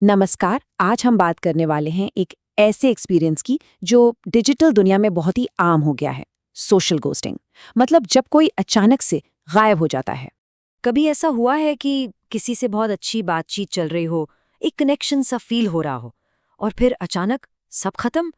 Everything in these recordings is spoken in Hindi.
नमस्कार। आज हम बात करने वाले हैं एक ऐसे एक्सपीरियंस की जो डिजिटल दुनिया में बहुत ही आम हो गया है। Social ghosting. मतलब जब कोई अचानक से गायब हो जाता है। कभी ऐसा हुआ है कि किसी से बहुत अच्छी बातचीत चल रही हो, एक कनेक्शन सा फील हो रहा हो, और फिर अचानक सब खत्म?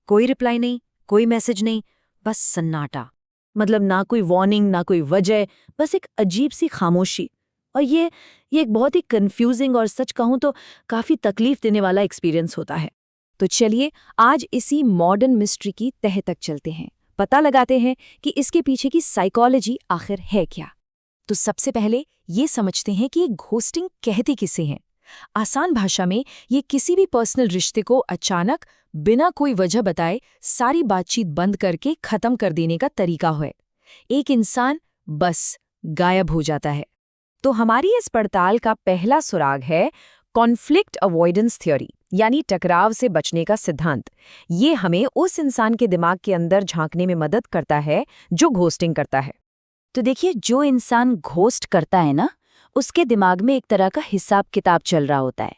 कोई रिप्लाई नहीं, कोई मैसेज नहीं, बस सन्नाटा। मतलब ना कोई वार्निंग, ना कोई वजह, बस एक अजीब सी खामोशी। और ये एक बहुत ही कंफ्यूजिंग और सच कहूं तो काफी तकलीफ देने वाला एक्सपीरियंस होता है। तो चलिए आज इसी मॉडर्न मिस्ट्री की तह तक चलते हैं। पता लगाते हैं कि इसके पीछे की साइकोलॉजी आखिर है क्या। तो सबसे पहले ये समझते हैं कि ये घोस्टिंग कहते किसे हैं। आसान भाषा में ये किसी भी पर्सनल रिश्ते को अचानक बिना कोई वजह बताए सारी बातचीत बंद करके खत्म कर देने का तरीका है। एक इंसान बस गायब हो जाता है। तो हमारी इस पड़ताल का पहला सुराग है कॉन्फ्लिक्ट अवॉइडेंस थ्योरी, यानी टकराव से बचने का सिद्धांत। ये हमें उस इंसान के दिमाग के अंदर झांकने में मदद करता है जो घोस्टिंग करता है। तो देखिए, जो इंसान घोस्ट करता है ना, उसके दिमाग में एक तरह का हिसाब किताब चल रहा होता है।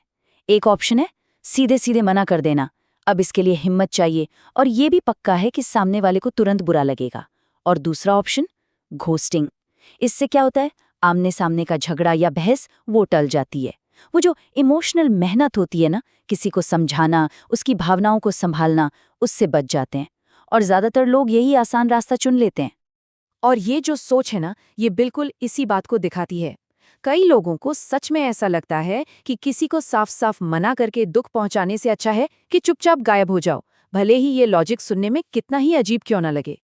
एक ऑप्शन है सीधे सीधे मना कर देना, अब इसके लिए हिम्मत चाहिए, और ये भी पक्का है कि सामने वाले को तुरंत बुरा लगेगा। और दूसरा ऑप्शन घोस्टिंग। इससे क्या होता है, आमने सामने का झगड़ा या बहस वो टल जाती है। वो जो इमोशनल मेहनत होती है ना, किसी को समझाना, उसकी भावनाओं को संभालना, उससे बच जाते हैं। और ज्यादातर लोग यही आसान रास्ता चुन लेते हैं। और ये जो सोच है ना, ये बिल्कुल इसी बात को दिखाती है। कई लोगों को सच में ऐसा लगता है कि किसी को साफ साफ मना करके दुख पहुंचाने से अच्छा है कि चुपचाप गायब हो जाओ, भले ही ये लॉजिक सुनने में कितना ही अजीब क्यों ना लगे।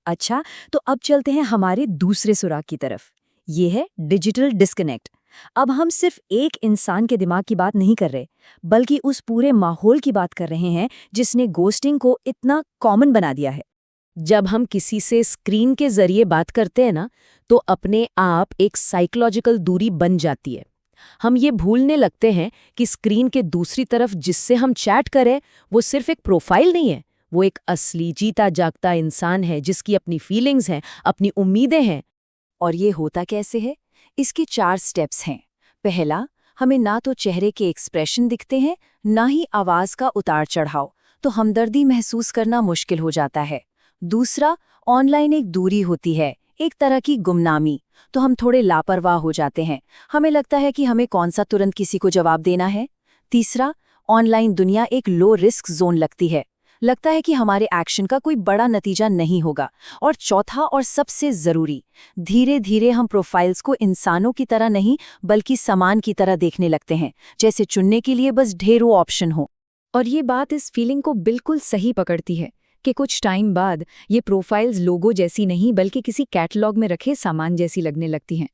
अच्छा, तो अब चलते हैं हमारे दूसरे सुराग की तरफ। ये है डिजिटल डिस्कनेक्ट। अब हम सिर्फ एक इंसान के दिमाग की बात नहीं कर रहे, बल्कि उस पूरे माहौल की बात कर रहे हैं जिसने घोस्टिंग को इतना कॉमन बना दिया है। जब हम किसी से स्क्रीन के जरिए बात करते हैं ना, तो अपने आप एक साइकोलॉजिकल दूरी बन जाती है। हम ये भूलने लगते हैं कि स्क्रीन के दूसरी तरफ जिससे हम चैट करें, वो सिर्फ एक प्रोफाइल नहीं है। वो एक असली जीता जागता इंसान है जिसकी अपनी फीलिंग्स हैं, अपनी उम्मीदें हैं। और ये होता कैसे है? इसके 4 स्टेप्स हैं। पहला, हमें ना तो चेहरे के एक्सप्रेशन दिखते हैं, ना ही आवाज का उतार चढ़ाव, तो हमदर्दी महसूस करना मुश्किल हो जाता है। दूसरा, ऑनलाइन एक दूरी होती है, एक तरह की गुमनामी, तो हम थोड़े लापरवाह हो जाते हैं। हमें लगता है कि हमें कौन सा तुरंत किसी को जवाब देना है। तीसरा, ऑनलाइन दुनिया एक लो रिस्क जोन लगती है। लगता है कि हमारे एक्शन का कोई बड़ा नतीजा नहीं होगा। और चौथा और सबसे जरूरी, धीरे धीरे हम प्रोफाइल्स को इंसानों की तरह नहीं बल्कि सामान की तरह देखने लगते हैं, जैसे चुनने के लिए बस ढेरों ऑप्शन हो। और ये बात इस फीलिंग को बिल्कुल सही पकड़ती है कि कुछ टाइम बाद ये प्रोफाइल्स लोगो जैसी नहीं बल्कि किसी कैटलॉग में रखे सामान जैसी लगने लगती हैं।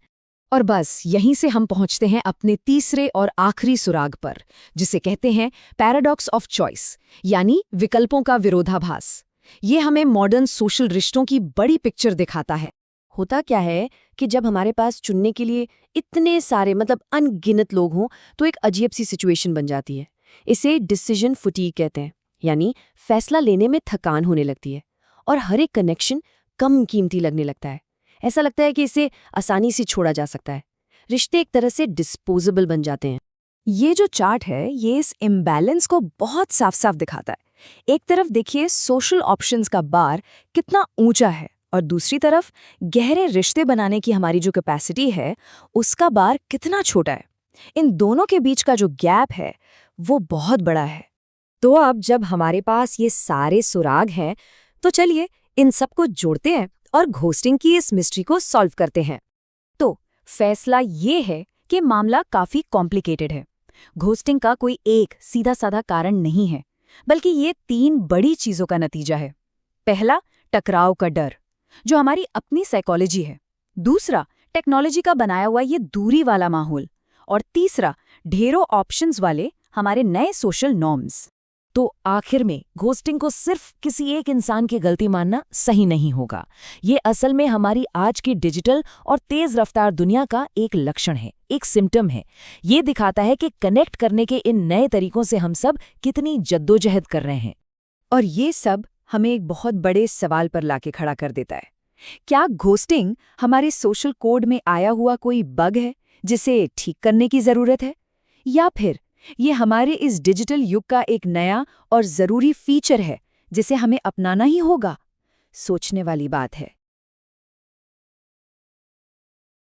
और बस यहीं से हम पहुंचते हैं अपने तीसरे और आखिरी सुराग पर, जिसे कहते हैं पैराडॉक्स ऑफ चॉइस, यानी विकल्पों का विरोधाभास। ये हमें मॉडर्न सोशल रिश्तों की बड़ी पिक्चर दिखाता है। होता क्या है कि जब हमारे पास चुनने के लिए इतने सारे मतलब अनगिनत लोग हों, तो एक अजीब सी सिचुएशन बन जाती है। इसे डिसीजन फटीग कहते हैं, यानी फैसला लेने में थकान होने लगती है और हर एक कनेक्शन कम कीमती लगने लगता है। ऐसा लगता है कि इसे आसानी से छोड़ा जा सकता है। रिश्ते एक तरह से डिस्पोजेबल बन जाते हैं। ये जो चार्ट है, ये इस इम्बैलेंस को बहुत साफ साफ दिखाता है। एक तरफ देखिए सोशल ऑप्शंस का बार कितना ऊंचा है, और दूसरी तरफ गहरे रिश्ते बनाने की हमारी जो कैपेसिटी है, उसका बार कितना छोटा है। इन दोनों के बीच का जो गैप है, वो बहुत बड़ा है। तो अब जब हमारे पास ये सारे सुराग हैं, तो चलिए इन सबको जोड़ते हैं और घोस्टिंग की इस मिस्ट्री को सॉल्व करते हैं। तो फैसला ये है कि मामला काफी कॉम्प्लिकेटेड है। घोस्टिंग का कोई एक सीधा साधा कारण नहीं है, बल्कि ये 3 बड़ी चीजों का नतीजा है। पहला, टकराव का डर, जो हमारी अपनी साइकोलॉजी है। दूसरा, टेक्नोलॉजी का बनाया हुआ ये दूरी वाला माहौल। और तीसरा, ढेरों ऑप्शंस वाले हमारे नए सोशल नॉर्म्स। तो आखिर में घोस्टिंग को सिर्फ किसी एक इंसान की गलती मानना सही नहीं होगा। ये असल में हमारी आज की डिजिटल और तेज रफ्तार दुनिया का एक लक्षण है, एक सिम्टम है। ये दिखाता है कि कनेक्ट करने के इन नए तरीकों से हम सब कितनी जद्दोजहद कर रहे हैं। और ये सब हमें एक बहुत बड़े सवाल पर लाके खड़ा कर देता है। क्या घोस्टिंग हमारे सोशल कोड में आया हुआ कोई बग है जिसे ठीक करने की जरूरत है, या फिर ये हमारे इस डिजिटल युग का एक नया और ज़रूरी फीचर है जिसे हमें अपनाना ही होगा। सोचने वाली बात है।